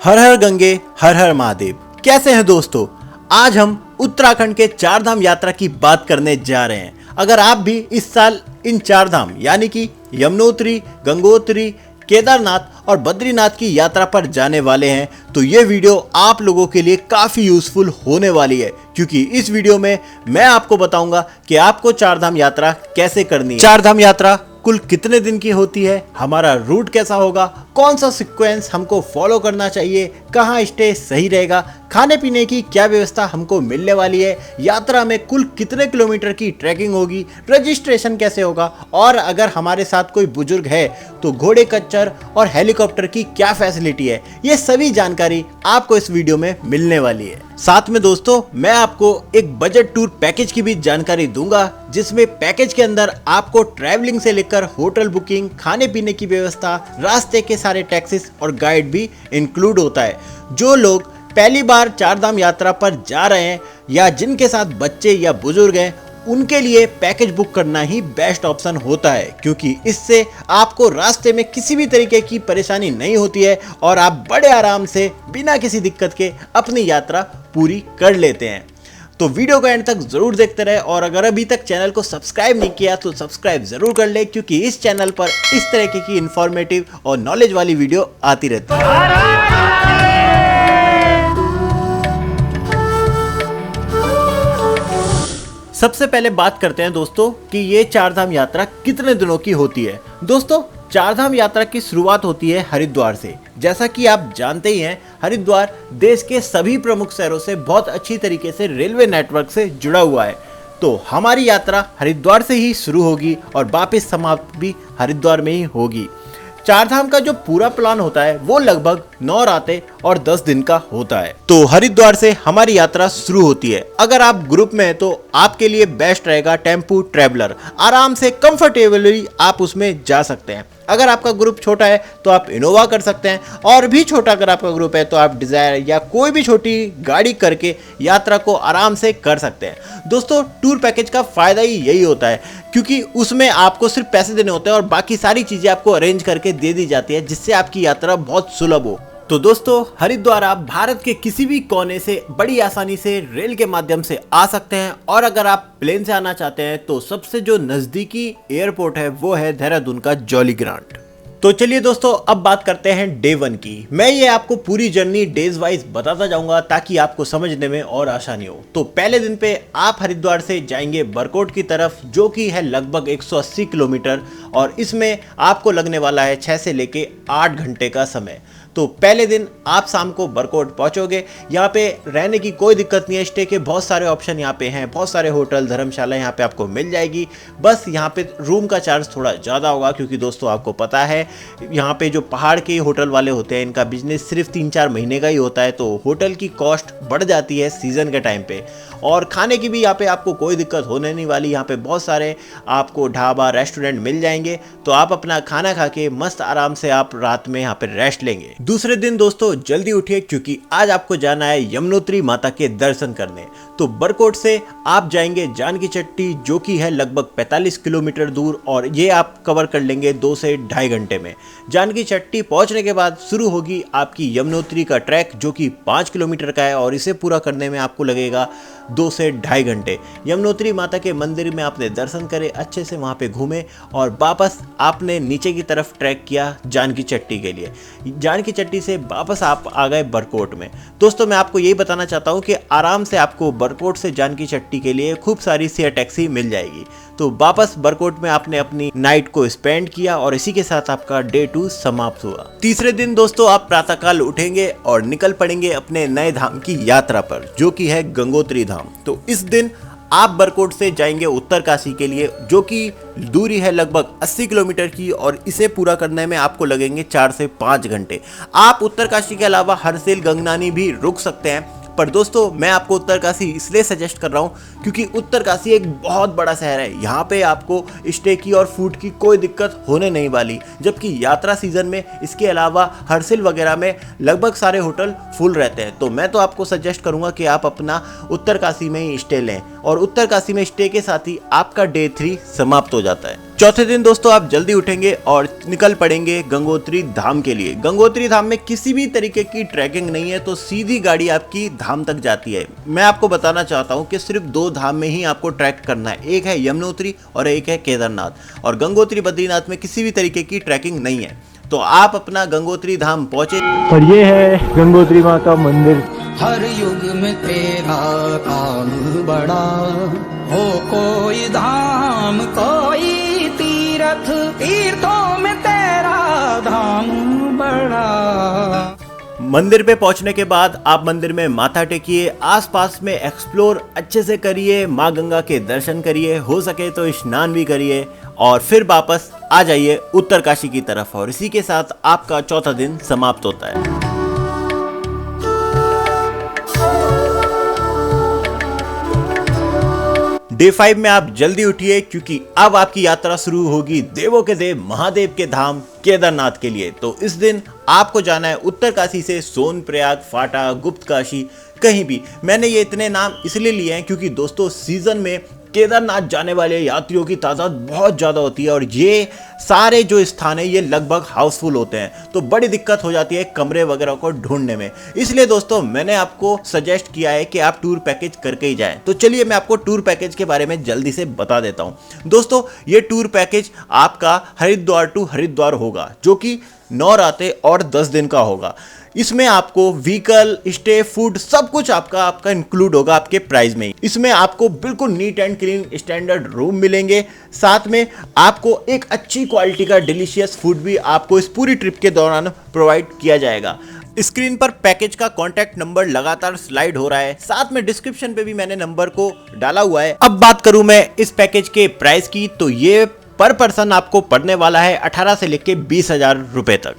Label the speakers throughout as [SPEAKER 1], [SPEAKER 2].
[SPEAKER 1] हर हर गंगे हर हर महादेव। कैसे हैं दोस्तों? आज हम उत्तराखंड के चार धाम यात्रा की बात करने जा रहे हैं। अगर आप भी इस साल इन चार धाम यानी कि यमुनोत्री, गंगोत्री, केदारनाथ और बद्रीनाथ की यात्रा पर जाने वाले हैं तो ये वीडियो आप लोगों के लिए काफ़ी यूज़फुल होने वाली है, क्योंकि इस वीडियो में मैं आपको बताऊंगा कि आपको चार धाम यात्रा कैसे करनी है, चार धाम यात्रा कुल कितने दिन की होती है, हमारा रूट कैसा होगा, कौन सा सीक्वेंस हमको फॉलो करना चाहिए, कहाँ स्टे सही रहेगा, खाने पीने की क्या व्यवस्था हमको मिलने वाली है, यात्रा में कुल कितने किलोमीटर की ट्रैकिंग होगी, रजिस्ट्रेशन कैसे होगा और अगर हमारे साथ कोई बुजुर्ग है तो घोड़े खच्चर और हेलीकॉप्टर की क्या फैसिलिटी है, ये सभी जानकारी आपको इस वीडियो में मिलने वाली है। साथ में दोस्तों मैं आपको एक बजट टूर पैकेज की भी जानकारी दूंगा, जिसमें पैकेज के अंदर आपको ट्रैवलिंग से लेकर होटल बुकिंग, खाने पीने की व्यवस्था, रास्ते के सारे टैक्सेस और गाइड भी इंक्लूड होता है। जो लोग पहली बार चार धाम यात्रा पर जा रहे हैं या जिनके साथ बच्चे या बुजुर्ग हैं, उनके लिए पैकेज बुक करना ही बेस्ट ऑप्शन होता है, क्योंकि इससे आपको रास्ते में किसी भी तरीके की परेशानी नहीं होती है और आप बड़े आराम से बिना किसी दिक्कत के अपनी यात्रा पूरी कर लेते हैं। तो वीडियो को एंड तक जरूर देखते रहे और अगर अभी तक चैनल को सब्सक्राइब नहीं किया तो सब्सक्राइब जरूर कर ले, क्योंकि इस चैनल पर इस तरह की इंफॉर्मेटिव और नॉलेज वाली वीडियो आती रहती है। सबसे पहले बात करते हैं दोस्तों कि ये चार धाम यात्रा कितने दिनों की होती है। दोस्तों चार धाम यात्रा की शुरुआत होती है हरिद्वार से। जैसा कि आप जानते ही हैं, हरिद्वार देश के सभी प्रमुख शहरों से बहुत अच्छी तरीके से रेलवे नेटवर्क से जुड़ा हुआ है। तो हमारी यात्रा हरिद्वार से ही शुरू होगी और वापस समाप्त भी हरिद्वार में ही होगी। चार धाम का जो पूरा प्लान होता है वो लगभग 9 रातें और 10 दिन का होता है। तो हरिद्वार से हमारी यात्रा शुरू होती है। अगर आप ग्रुप में हैं तो आपके लिए बेस्ट रहेगा टेम्पू ट्रैवलर, आराम से कंफर्टेबली आप उसमें जा सकते हैं। अगर आपका ग्रुप छोटा है तो आप इनोवा कर सकते हैं, और भी छोटा अगर आपका ग्रुप है तो आप डिजायर या कोई भी छोटी गाड़ी करके यात्रा को आराम से कर सकते हैं। दोस्तों टूर पैकेज का फायदा ही यही होता है, क्योंकि उसमें आपको सिर्फ पैसे देने होते हैं और बाकी सारी चीजें आपको अरेंज करके दे दी जाती है, जिससे आपकी यात्रा बहुत सुलभ हो। तो दोस्तों हरिद्वार आप भारत के किसी भी कोने से बड़ी आसानी से रेल के माध्यम से आ सकते हैं, और अगर आप प्लेन से आना चाहते हैं तो सबसे जो नजदीकी एयरपोर्ट है वो है देहरादून का जॉली ग्रांट। तो चलिए दोस्तों अब बात करते हैं डे 1 की। मैं ये आपको पूरी जर्नी डेज वाइज बताता जाऊंगा ताकि आपको समझने में और आसानी हो। तो पहले दिन पे आप हरिद्वार से जाएंगे बरकोट की तरफ, जो कि है लगभग 180 किलोमीटर, और इसमें आपको लगने वाला है 6 से लेके 8 घंटे का समय। तो पहले दिन आप शाम को बरकोट पहुंचोगे। यहाँ पे रहने की कोई दिक्कत नहीं है, स्टे के बहुत सारे ऑप्शन यहाँ पे हैं, बहुत सारे होटल धर्मशाला यहाँ पे आपको मिल जाएगी। बस यहाँ पे रूम का चार्ज थोड़ा ज़्यादा होगा, क्योंकि दोस्तों आपको पता है यहाँ पे जो पहाड़ के होटल वाले होते हैं इनका बिजनेस सिर्फ 3-4 महीने का ही होता है, तो होटल की कॉस्ट बढ़ जाती है सीज़न के टाइम पे। और खाने की भी यहाँ पे आपको कोई दिक्कत होने नहीं वाली। यहाँ पे बहुत सारे आपको ढाबा रेस्टोरेंट मिल जाएंगे, तो आप अपना खाना खा के मस्त आराम से आप रात में यहाँ पे रेस्ट लेंगे। दूसरे दिन दोस्तों जल्दी उठिए, क्योंकि आज आपको जाना है यमुनोत्री माता के दर्शन करने। तो बरकोट से आप जाएंगे जानकी चट्टी, जो कि है लगभग 45 किलोमीटर दूर, और ये आप कवर कर लेंगे 2 से 2.5 घंटे में। जानकी चट्टी पहुंचने के बाद शुरू होगी आपकी यमुनोत्री का ट्रैक, जो कि 5 किलोमीटर का है, और इसे पूरा करने में आपको लगेगा 2 से 2.5 घंटे। यमुनोत्री माता के मंदिर में आपने दर्शन करे, अच्छे से वहाँ पे घूमे, और वापस आपने नीचे की तरफ ट्रैक किया जानकी चट्टी के लिए। जानकी चट्टी से वापस आप आ गए बरकोट में। दोस्तों मैं आपको यही बताना चाहता हूँ कि आराम से आपको बरकोट से जानकी चट्टी के लिए खूब सारी शेयर टैक्सी मिल जाएगी। तो वापस बरकोट में आपने अपनी नाइट को स्पेंड किया, और इसी के साथ आपका डे 2 समाप्त हुआ। तीसरे दिन दोस्तों आप प्रातःकाल उठेंगे और निकल पड़ेंगे अपने नए धाम की यात्रा पर, जो कि है गंगोत्री धाम। तो इस दिन आप बरकोट से जाएंगे उत्तरकाशी के लिए, जो कि दूरी है लगभग 80 किलोमीटर की, और इसे पूरा करने में आपको लगेंगे 4 से 5 घंटे। आप उत्तरकाशी के अलावा हरसिल गंगनानी भी रुक सकते हैं, पर दोस्तों मैं आपको उत्तरकाशी इसलिए सजेस्ट कर रहा हूँ क्योंकि उत्तरकाशी एक बहुत बड़ा शहर है। यहाँ पे आपको स्टे की और फूड की कोई दिक्कत होने नहीं वाली, जबकि यात्रा सीजन में इसके अलावा हरसिल वगैरह में लगभग सारे होटल फुल रहते हैं। तो मैं तो आपको सजेस्ट करूँगा कि आप अपना उत्तरकाशी में ही स्टे लें, और उत्तरकाशी में स्टे के साथ ही आपका डे 3 समाप्त हो जाता है। चौथे दिन दोस्तों आप जल्दी उठेंगे और निकल पड़ेंगे गंगोत्री धाम के लिए। गंगोत्री धाम में किसी भी तरीके की ट्रैकिंग नहीं है, तो सीधी गाड़ी आपकी धाम तक जाती है। मैं आपको बताना चाहता हूँ कि सिर्फ 2 धाम में ही आपको ट्रैक करना है, एक है यमुनोत्री और एक है केदारनाथ। और गंगोत्री बद्रीनाथ में किसी भी तरीके की ट्रैकिंग नहीं है। तो आप अपना गंगोत्री धाम पहुंचे
[SPEAKER 2] और ये है गंगोत्री माँ का मंदिर।
[SPEAKER 3] हर युग में तेरा काम बड़ा हो, कोई धाम कोई तीर्थ, तीर्थों में तेरा धाम बड़ा।
[SPEAKER 1] मंदिर पे पहुंचने के बाद आप मंदिर में माथा टेकिए, आसपास में एक्सप्लोर अच्छे से करिए, माँ गंगा के दर्शन करिए, हो सके तो स्नान भी करिए और फिर वापस आ जाइए उत्तरकाशी की तरफ। और इसी के साथ आपका चौथा दिन समाप्त होता है। डे 5 में आप जल्दी उठिए, क्योंकि अब आपकी यात्रा शुरू होगी देवों के देव महादेव के धाम केदारनाथ के लिए। तो इस दिन आपको जाना है उत्तरकाशी से सोनप्रयाग, फाटा, गुप्तकाशी, कहीं भी। मैंने ये इतने नाम इसलिए लिए हैं क्योंकि दोस्तों सीजन में केदारनाथ जाने वाले यात्रियों की तादाद बहुत ज़्यादा होती है और ये सारे जो स्थान है ये लगभग हाउसफुल होते हैं, तो बड़ी दिक्कत हो जाती है कमरे वगैरह को ढूंढने में। इसलिए दोस्तों मैंने आपको सजेस्ट किया है कि आप टूर पैकेज करके ही जाएं। तो चलिए मैं आपको टूर पैकेज के बारे में जल्दी से बता देता हूँ। दोस्तों ये टूर पैकेज आपका हरिद्वार टू हरिद्वार होगा, जो कि 9 रातें और 10 दिन का होगा। इसमें आपको व्हीकल, स्टे, फूड सब कुछ आपका इंक्लूड होगा आपके प्राइस में ही। इसमें आपको बिल्कुल neat and clean standard room मिलेंगे, साथ में आपको एक अच्छी क्वालिटी का डिलीशियस फूड भी आपको इस पूरी ट्रिप के दौरान प्रोवाइड किया जाएगा। स्क्रीन पर पैकेज का कॉन्टैक्ट नंबर लगातार स्लाइड हो रहा है, साथ में डिस्क्रिप्शन पे भी मैंने नंबर को डाला हुआ है। अब बात करूं मैं इस पैकेज के प्राइस की, तो ये पर पर्सन आपको पड़ने वाला है 18 से लेके 20,000 रुपए तक।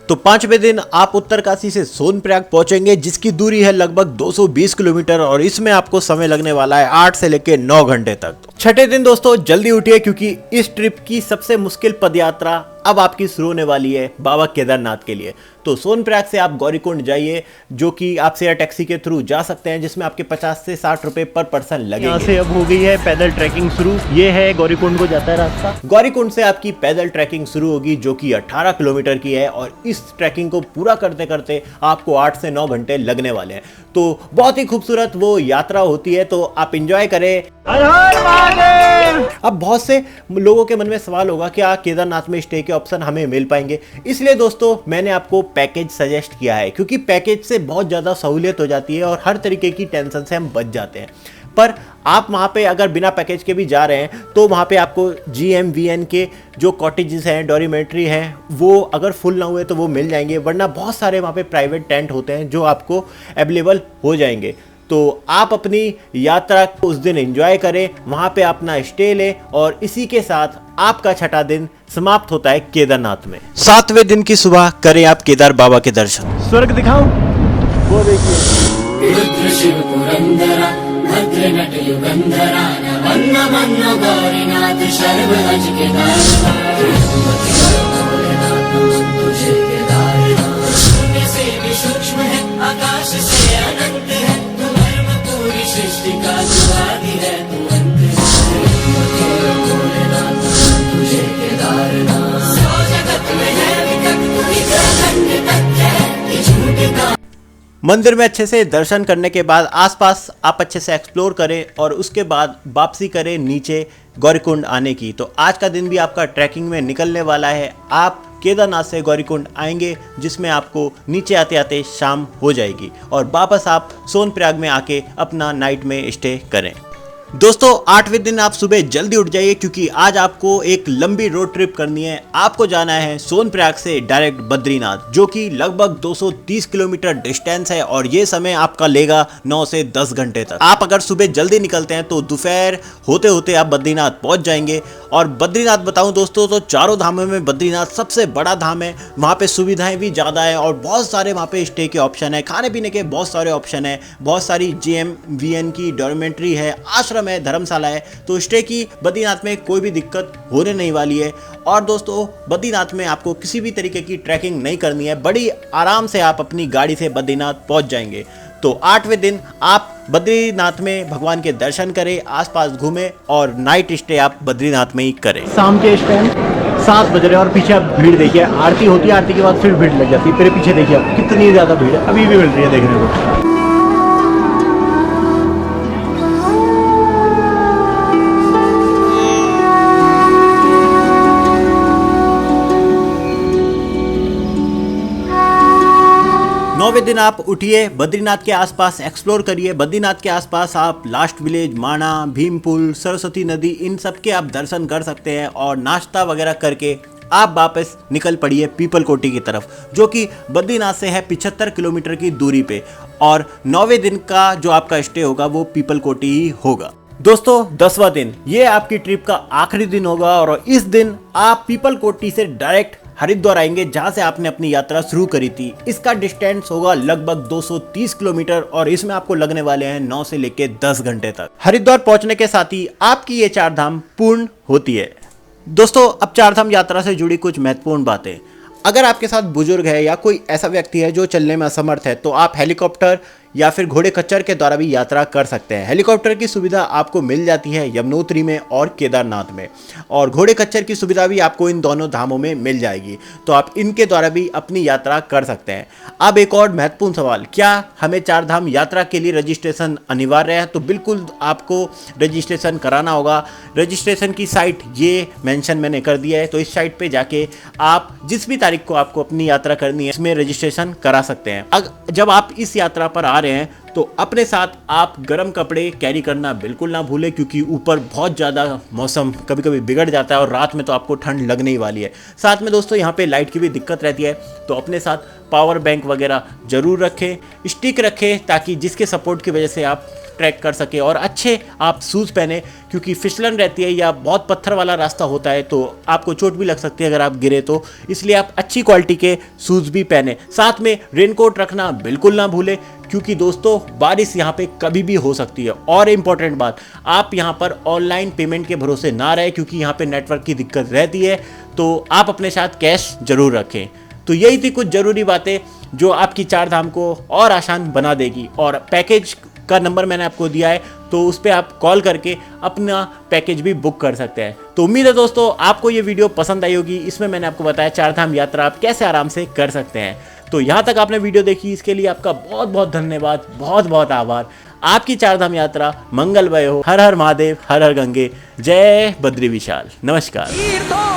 [SPEAKER 1] तो 5वें दिन आप उत्तरकाशी से सोनप्रयाग पहुंचेंगे, जिसकी दूरी है लगभग 220 किलोमीटर और इसमें आपको समय लगने वाला है 8 से लेकर 9 घंटे तक। 6ठे दिन दोस्तों जल्दी उठिए, क्योंकि इस ट्रिप की सबसे मुश्किल पदयात्रा अब आपकी शुरू होने वाली है बाबा केदारनाथ के लिए। तो सोनप्रयाग से आप गौरीकुंड जाइए, जो कि आप शेयर टैक्सी के थ्रू जा सकते हैं, जिसमें आपके 50 से 60 रुपए पर पर्सन लगेंगे।
[SPEAKER 2] यहाँ से अब हो गई है पैदल ट्रैकिंग शुरू। ये है गौरीकुंड को जाता है रास्ता।
[SPEAKER 1] गौरीकुंड से आपकी पैदल ट्रैकिंग शुरू होगी, जो कि 18 किलोमीटर की है और इस ट्रैकिंग को पूरा करते करते आपको 8 से 9 घंटे लगने वाले हैं। तो बहुत ही खूबसूरत वो यात्रा होती है, तो आप इंजॉय करें। अब बहुत से लोगों के मन में सवाल होगा कि केदारनाथ में स्टे के ऑप्शन हमें मिल पाएंगे। इसलिए दोस्तों मैंने आपको पैकेज सजेस्ट किया है, क्योंकि पैकेज से बहुत ज़्यादा सहूलियत हो जाती है और हर तरीके की टेंशन से हम बच जाते हैं। पर आप वहाँ पे अगर बिना पैकेज के भी जा रहे हैं, तो वहाँ पे आपको GMVN के जो कॉटेजेस हैं, डॉर्मेट्री हैं, वो अगर फुल ना हुए तो वो मिल जाएंगे, वरना बहुत सारे वहाँ पे प्राइवेट टेंट होते हैं जो आपको अवेलेबल हो जाएंगे। तो आप अपनी यात्रा को उस दिन एंजॉय करें, वहाँ पे अपना स्टे लें और इसी के साथ आपका 6ठा दिन समाप्त होता है केदारनाथ में। 7वें दिन की सुबह करें आप केदार बाबा के दर्शन।
[SPEAKER 2] स्वर्ग दिखाऊं? वो देखिए।
[SPEAKER 4] रुद्र शिव पुरंदरा भद्र नट युगंधरा वन्न मन्न गौरीनाथ शर्व अज शून्य से भी सूक्ष्म है, आकाश से अनंत है, तू धर्म पूरी सृष्टि का तू आदि है, तू अंत तुझे केदारनाथ। सौ जगत में है विकट तू ही अखंड तथ्य है, ये झूठ का।
[SPEAKER 1] मंदिर में अच्छे से दर्शन करने के बाद आसपास आप अच्छे से एक्सप्लोर करें और उसके बाद वापसी करें नीचे गौरीकुंड आने की। तो आज का दिन भी आपका ट्रैकिंग में निकलने वाला है। आप केदारनाथ से गौरीकुंड आएंगे, जिसमें आपको नीचे आते आते शाम हो जाएगी और वापस आप सोनप्रयाग में आके अपना नाइट में स्टे करें। दोस्तों 8वें दिन आप सुबह जल्दी उठ जाइए, क्योंकि आज आपको एक लंबी रोड ट्रिप करनी है। आपको जाना है सोनप्रयाग से डायरेक्ट बद्रीनाथ, जो कि लगभग 230 किलोमीटर डिस्टेंस है और ये समय आपका लेगा 9 से 10 घंटे तक। आप अगर सुबह जल्दी निकलते हैं तो दोपहर होते होते आप बद्रीनाथ पहुंच जाएंगे। और बद्रीनाथ बताऊं दोस्तों, तो चारों धामों में बद्रीनाथ सबसे बड़ा धाम है। वहाँ पे सुविधाएं भी ज़्यादा है और बहुत सारे वहाँ पे स्टे के ऑप्शन है, खाने पीने के बहुत सारे ऑप्शन है, बहुत सारी GMVN की डॉर्मेट्री है, आश्रम है, धर्मशाला है। तो स्टे की बद्रीनाथ में कोई भी दिक्कत होने नहीं वाली है। और दोस्तों बद्रीनाथ में आपको किसी भी तरीके की ट्रैकिंग नहीं करनी है, बड़ी आराम से आप अपनी गाड़ी से बद्रीनाथ पहुंच जाएंगे। तो 8वें दिन आप बद्रीनाथ में भगवान के दर्शन करें, आसपास घूमें और नाइट स्टे आप बद्रीनाथ में ही करें।
[SPEAKER 2] शाम के इस टाइम 7 बज रहे हैं और पीछे आप भीड़ देखिए, आरती होती है, आरती के बाद फिर भीड़ लग जाती है। मेरे पीछे देखिए आप कितनी ज़्यादा भीड़ है, अभी भी मिल रही है देखने को।
[SPEAKER 1] 9वें दिन आप उठिए, बद्रीनाथ के आसपास एक्सप्लोर करिए। बद्रीनाथ के आसपास आप लास्ट विलेज, माणा, भीमपुल, सरस्वती नदी, इन सब के आप दर्शन कर सकते हैं और नाश्ता वगैरह करके आप वापस निकल पड़िए पीपल कोटी की तरफ, जो कि बद्रीनाथ से है 75 किलोमीटर की दूरी पे। और 9वें दिन का जो आपका स्टे होगा वो पीपल कोटी ही होगा। दोस्तों 10वां दिन, ये आपकी ट्रिप का आखिरी दिन होगा और इस दिन आप पीपल कोटी से डायरेक्ट हरिद्वार आएंगे, जहां से आपने अपनी यात्रा शुरू करी थी। इसका डिस्टेंस होगा लगभग 230 किलोमीटर और इसमें आपको लगने वाले हैं 9 से लेके 10 घंटे तक। हरिद्वार पहुंचने के साथ ही आपकी ये 4 धाम पूर्ण होती है। दोस्तों अब 4 धाम यात्रा से जुड़ी कुछ महत्वपूर्ण बातें। अगर आपके साथ बुजुर्ग है या कोई ऐसा व्यक्ति है जो चलने में असमर्थ है, तो आप हेलीकॉप्टर या फिर घोड़े खच्चर के द्वारा भी यात्रा कर सकते हैं। हेलीकॉप्टर की सुविधा आपको मिल जाती है यमुनोत्री में और केदारनाथ में, और घोड़े खच्चर की सुविधा भी आपको इन दोनों धामों में मिल जाएगी, तो आप इनके द्वारा भी अपनी यात्रा कर सकते हैं। अब एक और महत्वपूर्ण सवाल, क्या हमें 4 धाम यात्रा के लिए रजिस्ट्रेशन अनिवार्य है? तो बिल्कुल आपको रजिस्ट्रेशन कराना होगा। रजिस्ट्रेशन की साइट ये मेंशन मैंने कर दिया है, तो इस साइट पे जाके आप जिस भी तारीख को आपको अपनी यात्रा करनी है इसमें रजिस्ट्रेशन करा सकते हैं। जब आप इस यात्रा पर आ रहे हैं तो अपने साथ आप गर्म कपड़े कैरी करना बिल्कुल ना भूलें, क्योंकि ऊपर बहुत ज़्यादा मौसम कभी कभी बिगड़ जाता है और रात में तो आपको ठंड लगने ही वाली है। साथ में दोस्तों यहाँ पे लाइट की भी दिक्कत रहती है, तो अपने साथ पावर बैंक वगैरह ज़रूर रखें, स्टिक रखें, ताकि जिसके सपोर्ट की वजह से आप ट्रैक कर सके, और अच्छे आप शूज़ पहने, क्योंकि फिसलन रहती है या बहुत पत्थर वाला रास्ता होता है तो आपको चोट भी लग सकती है अगर आप गिरे तो, इसलिए आप अच्छी क्वालिटी के शूज़ भी पहने। साथ में रेनकोट रखना बिल्कुल ना भूलें, क्योंकि दोस्तों बारिश यहाँ पे कभी भी हो सकती है। और इम्पॉर्टेंट बात, आप यहाँ पर ऑनलाइन पेमेंट के भरोसे ना रहे, क्योंकि यहाँ पे नेटवर्क की दिक्कत रहती है, तो आप अपने साथ कैश जरूर रखें। तो यही थी कुछ ज़रूरी बातें जो आपकी 4 धाम को और आसान बना देगी। और पैकेज का नंबर मैंने आपको दिया है, तो उस पर आप कॉल करके अपना पैकेज भी बुक कर सकते हैं। तो उम्मीद है दोस्तों आपको ये वीडियो पसंद आई होगी। इसमें मैंने आपको बताया 4 धाम यात्रा आप कैसे आराम से कर सकते हैं। तो यहाँ तक आपने वीडियो देखी, इसके लिए आपका बहुत बहुत धन्यवाद, बहुत बहुत आभार। आपकी 4 धाम यात्रा मंगलमय हो। हर हर महादेव, हर हर गंगे, जय बद्री विशाल। नमस्कार।